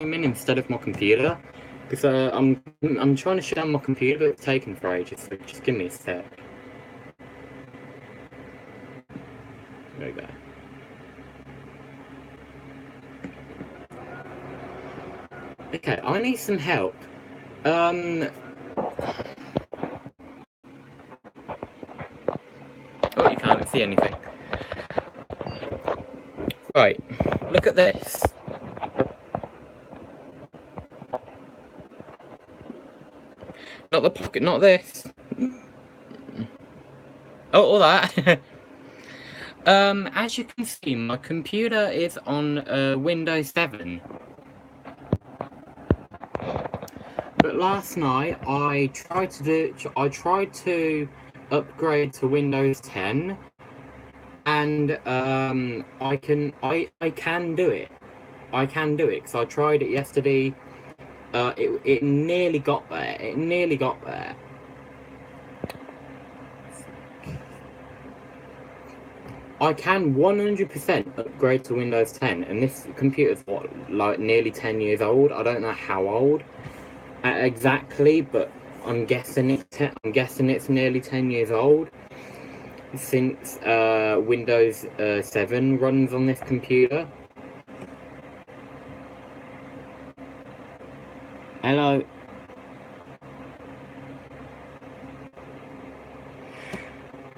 streaming instead of my computer. Because I'm trying to shut down my computer, but it's taking for ages, so just give me a sec. There we go. Okay, I need some help. Oh, you can't see anything. Right, look at this. Not the pocket, not this. Oh, all that. As you can see, my computer is on Windows 7. But last night I tried to upgrade to Windows 10, and I can do it. I can do it because I tried it yesterday. It nearly got there. It nearly got there. I can 100% upgrade to Windows 10, and this computer's what, like nearly 10 years old. I don't know how old exactly, but I'm guessing it's nearly 10 years old since Windows 7 runs on this computer. Hello.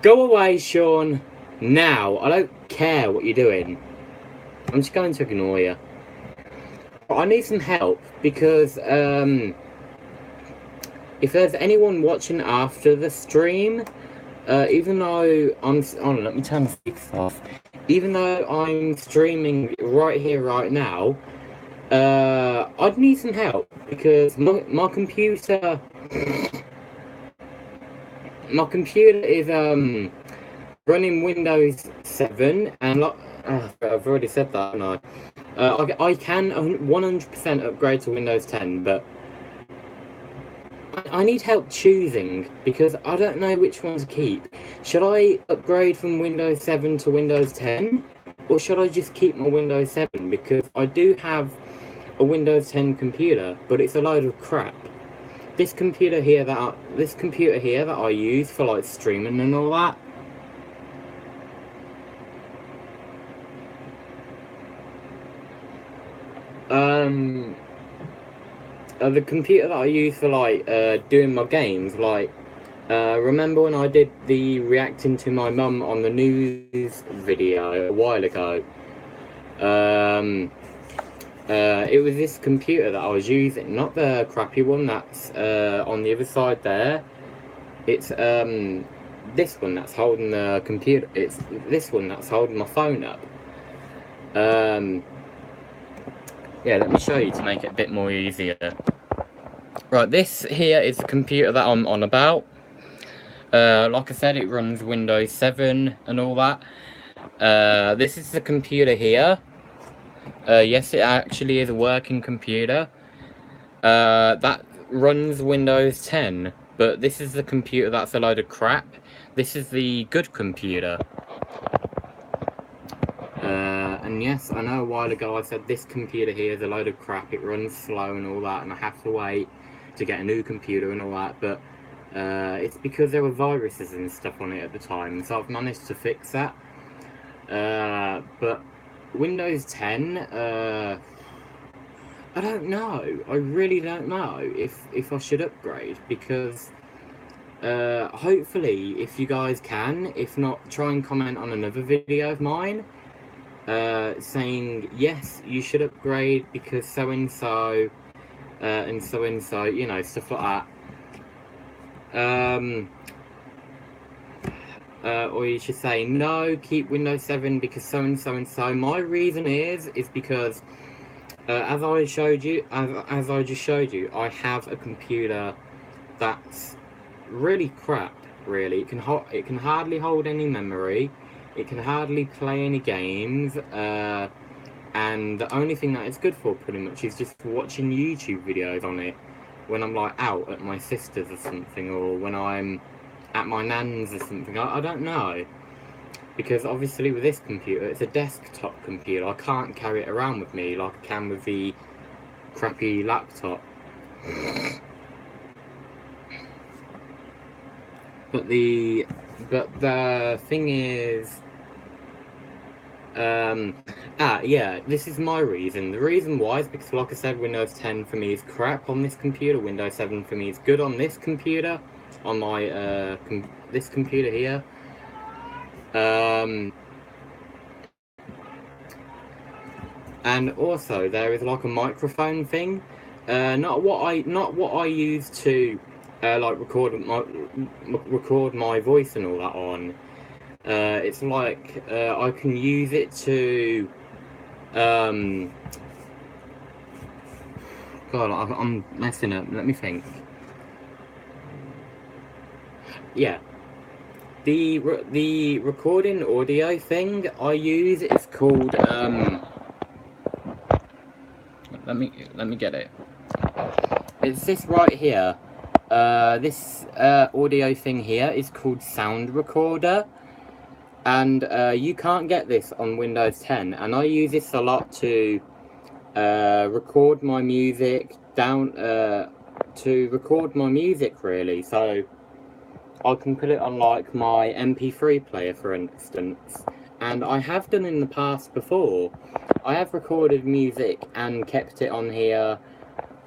Go away, Sean. Now. I don't care what you're doing. I'm just going to ignore you. I need some help because if there's anyone watching after the stream, even though let me turn the speakers off. Even though I'm streaming right here, right now, I'd need some help because my computer is running Windows 7, and I've already said that, haven't I? I can 100% upgrade to Windows 10, but I need help choosing because I don't know which one to keep. Should I upgrade from Windows 7 to Windows 10, or should I just keep my Windows 7? Because I do have a Windows 10 computer, but it's a load of crap. This computer here that I use for like streaming and all that. The computer that I use for like doing my games, like remember when I did the reacting to my mum on the news video a while ago? It was this computer that I was using, not the crappy one that's on the other side there. It's this one that's holding the computer. It's this one that's holding my phone up. Yeah, let me show you to make it a bit more easier. Right, this here is the computer that I'm on about. Like I said, it runs Windows 7 and all that. This is the computer here. Yes, it actually is a working computer. That runs Windows 10. But this is the computer that's a load of crap. This is the good computer. And yes, I know a while ago I said this computer here is a load of crap. It runs slow and all that, and I have to wait to get a new computer and all that. But it's because there were viruses and stuff on it at the time, so I've managed to fix that. But Windows 10, I don't know. I really don't know if I should upgrade, because hopefully if you guys can, if not, try and comment on another video of mine saying yes, you should upgrade because so and so and so and so, you know, stuff like that. Or you should say no, keep Windows 7 because so and so and so. My reason is because as I just showed you, I have a computer that's really crap. Really, it can hardly hold any memory. It can hardly play any games. And the only thing that it's good for, pretty much, is just watching YouTube videos on it when I'm like out at my sister's or something, or when I'm at my nan's or something. I don't know, because obviously with this computer, it's a desktop computer. I can't carry it around with me like I can with the crappy laptop. But the thing is, yeah, this is my reason. The reason why is because, like I said, Windows 10 for me is crap on this computer. Windows 7 for me is good on this computer, on my this computer here. And also there is like a microphone thing, not what I use to like record my voice and all that on. It's like I can use it to God, I'm messing up. Let me think. Yeah, the recording audio thing I use is called let me get it. It's this right here. This audio thing here is called Sound Recorder, and you can't get this on Windows 10. And I use this a lot to record my music really. So I can put it on like my MP3 player, for instance. And I have done in the past before. I have recorded music and kept it on here,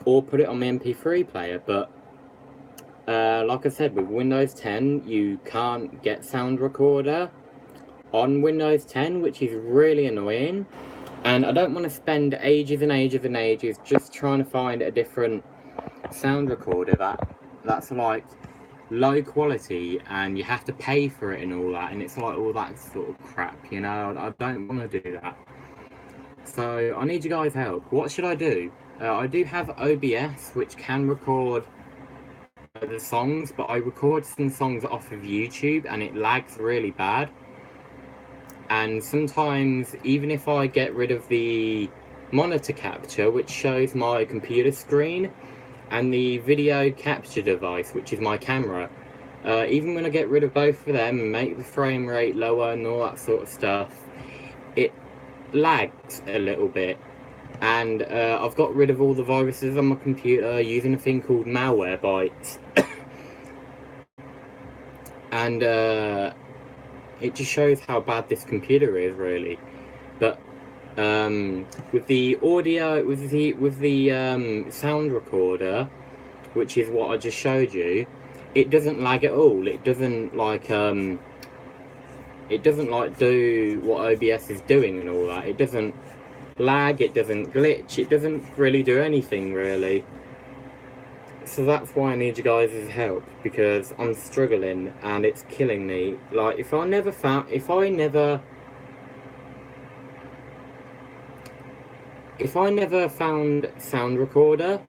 or put it on my MP3 player, but like I said, with Windows 10, you can't get Sound Recorder on Windows 10, which is really annoying. And I don't want to spend ages and ages and ages just trying to find a different sound recorder that's like low quality and you have to pay for it and all that, and it's like all that sort of crap, you know. I don't want to do that. So I need you guys' help. What should I do? I do have OBS, which can record the songs, but I record some songs off of YouTube and it lags really bad. And sometimes, even if I get rid of the monitor capture, which shows my computer screen, and the video capture device, which is my camera, even when I get rid of both of them and make the frame rate lower and all that sort of stuff, it lags a little bit. And I've got rid of all the viruses on my computer using a thing called Malwarebytes. And it just shows how bad this computer is, really. But with the audio, with the sound recorder, which is what I just showed you, it doesn't lag at all. It doesn't like do what OBS is doing and all that. It doesn't lag, it doesn't glitch, it doesn't really do anything, really. So that's why I need you guys' help, because I'm struggling and it's killing me. Like, if I never found Sound Recorder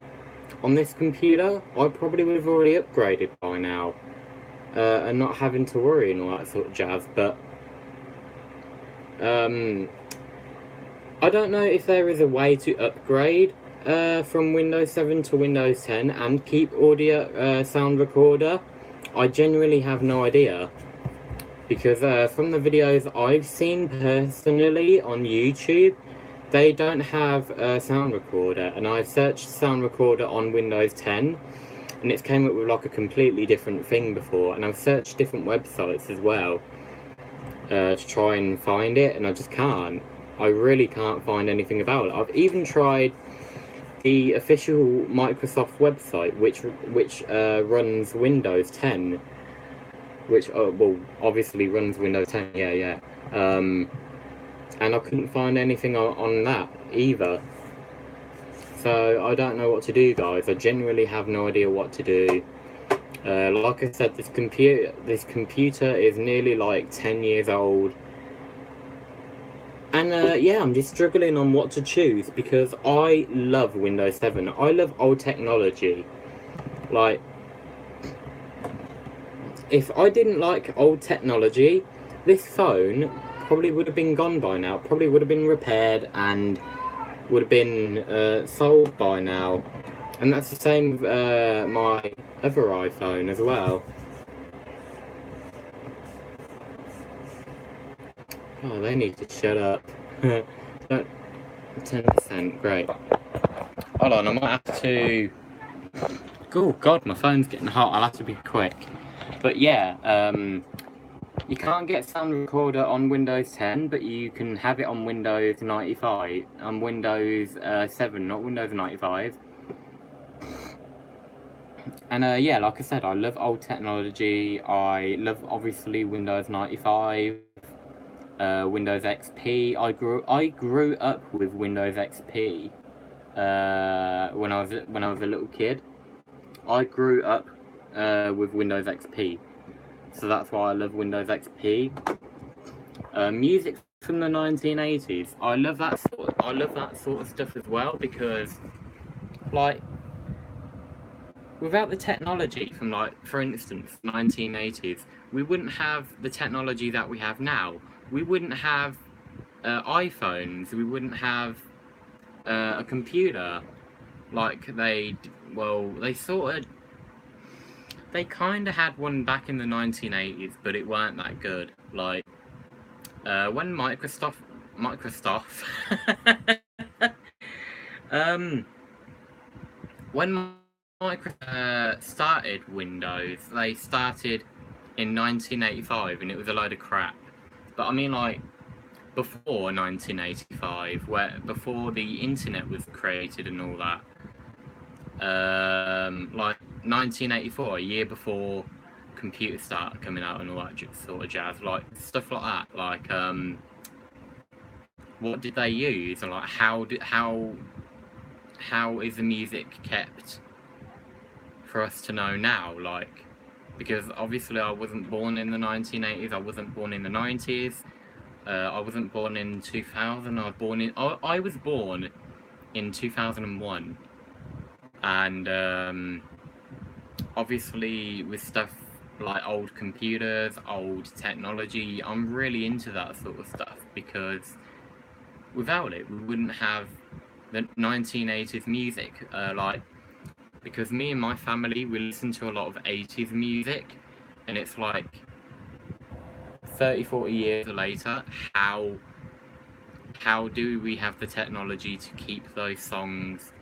on this computer, I probably would have already upgraded by now, and not having to worry and all that sort of jazz. But I don't know if there is a way to upgrade from Windows 7 to Windows 10 and keep audio Sound Recorder. I genuinely have no idea, because from the videos I've seen personally on YouTube, they don't have a Sound Recorder, and I've searched Sound Recorder on Windows 10 and it's came up with like a completely different thing before, and I've searched different websites as well to try and find it, and I just can't. I really can't find anything about it. I've even tried the official Microsoft website, which runs Windows 10, which well, obviously runs Windows 10. Yeah. And I couldn't find anything on that either. So I don't know what to do, guys. I genuinely have no idea what to do. Like I said, this computer is nearly like 10 years old. And yeah, I'm just struggling on what to choose, because I love Windows 7. I love old technology. Like, if I didn't like old technology, this phone probably would have been gone by now. Probably would have been repaired and would have been sold by now. And that's the same with my other iPhone as well. Oh, they need to shut up. 10%, great. Hold on, I might have to. Oh God, my phone's getting hot. I'll have to be quick. But yeah, you can't get Sound Recorder on Windows 10, but you can have it on Windows 95, on Windows 7, not Windows 95. And yeah, like I said, I love old technology. I love obviously Windows 95, Windows XP. I grew up with Windows XP when I was a little kid. I grew up with Windows XP, so that's why I love Windows XP. Music from the 1980s. I love that sort of stuff as well, because like without the technology from, like, for instance, 1980s, we wouldn't have the technology that we have now. We wouldn't have iPhones. We wouldn't have a computer. Like they kind of had one back in the 1980s, but it weren't that good. Like when Microsoft when Microsoft started Windows, they started in 1985, and it was a load of crap. But I mean, like, before 1985, before the internet was created and all that, like 1984, a year before computers started coming out and all that sort of jazz, like stuff like that. Like, what did they use, and like how is the music kept for us to know now? Like, because obviously I wasn't born in the 1980s, I wasn't born in the 90s, I wasn't born in 2000. I was born in 2001, and obviously with stuff like old computers, old technology, I'm really into that sort of stuff, because without it we wouldn't have the 1980s music. Like, because me and my family, we listen to a lot of 80s music, and it's like 30-40 years later, how do we have the technology to keep those songs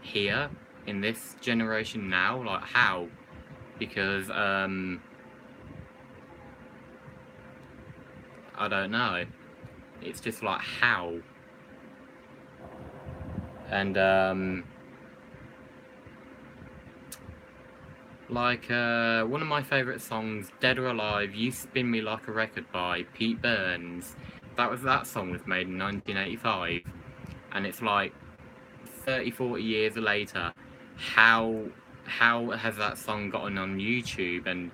here in this generation now? Like, how? Because I don't know, it's just like, how? And like, one of my favourite songs, Dead or Alive, You Spin Me Like a Record by Pete Burns. That song was made in 1985, and it's like 30-40 years later, how has that song gotten on YouTube, and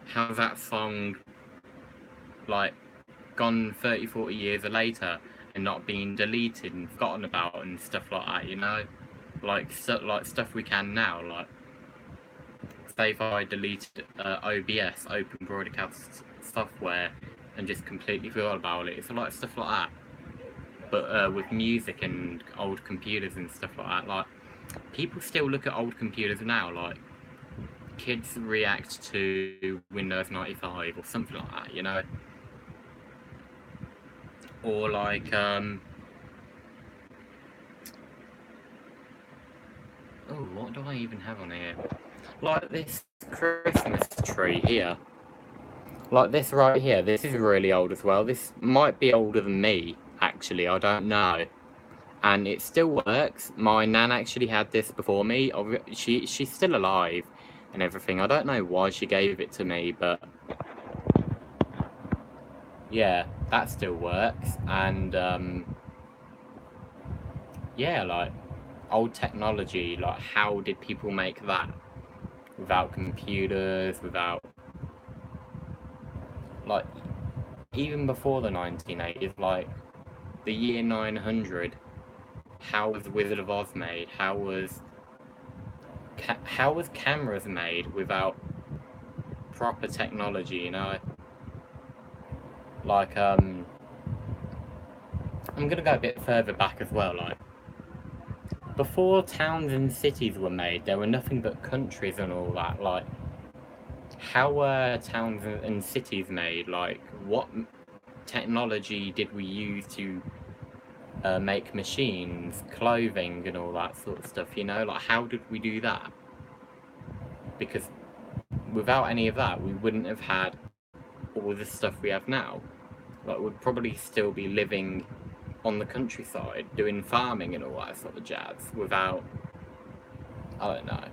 how's that song like gone 30-40 years later and not being deleted and forgotten about and stuff like that, you know? Like stuff we can now, like say if I deleted OBS, Open Broadcast Software, and just completely forgot about it. It's a lot of stuff like that. But with music and old computers and stuff like that, like, people still look at old computers now, like kids react to Windows 95 or something like that, you know? Or like oh, what do I even have on here? Like this Christmas tree here. Like this right here. This is really old as well. This might be older than me, actually. I don't know. And it still works. My nan actually had this before me. She's still alive and everything. I don't know why she gave it to me, but yeah, that still works. And yeah, like, old technology, like, how did people make that without computers, without, like, even before the 1980s, like the year 900, how was Wizard of Oz made? How was cameras made without proper technology, you know? Like, I'm gonna go a bit further back as well. Like, before towns and cities were made, there were nothing but countries and all that. Like, how were towns and cities made? Like, what technology did we use to make machines, clothing, and all that sort of stuff, you know? Like, how did we do that? Because without any of that, we wouldn't have had all the stuff we have now. Like, we'd probably still be living on the countryside, doing farming and all that sort of jazz, without, I don't know.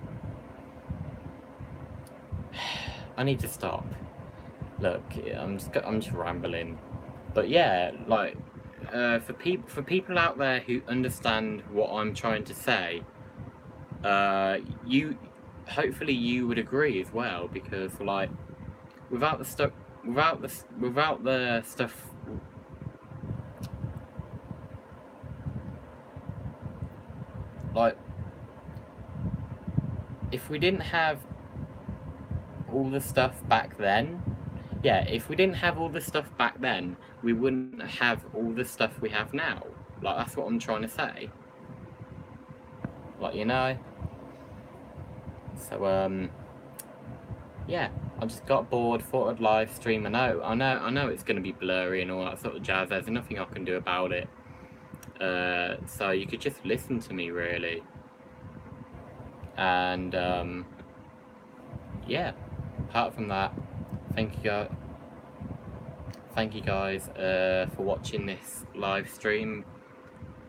I need to stop. Look, I'm just rambling. But yeah, like, for people out there who understand what I'm trying to say, hopefully you would agree as well, because like, without the stuff, like, if we didn't have all the stuff back then, if we didn't have all the stuff back then, we wouldn't have all the stuff we have now. Like, that's what I'm trying to say. Like, you know? So, yeah, I just got bored, thought I'd live stream. I know it's going to be blurry and all that sort of jazz. There's nothing I can do about it. So you could just listen to me, really. And, yeah, apart from that, thank you guys for watching this live stream.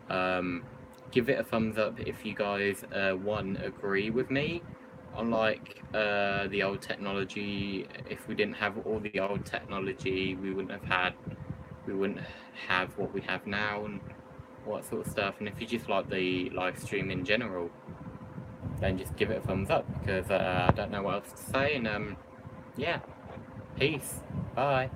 Give it a thumbs up if you guys agree with me on like the old technology. If we didn't have all the old technology, we wouldn't have what we have now and all that sort of stuff. And if you just like the live stream in general, then just give it a thumbs up, because I don't know what else to say. And yeah, peace, bye.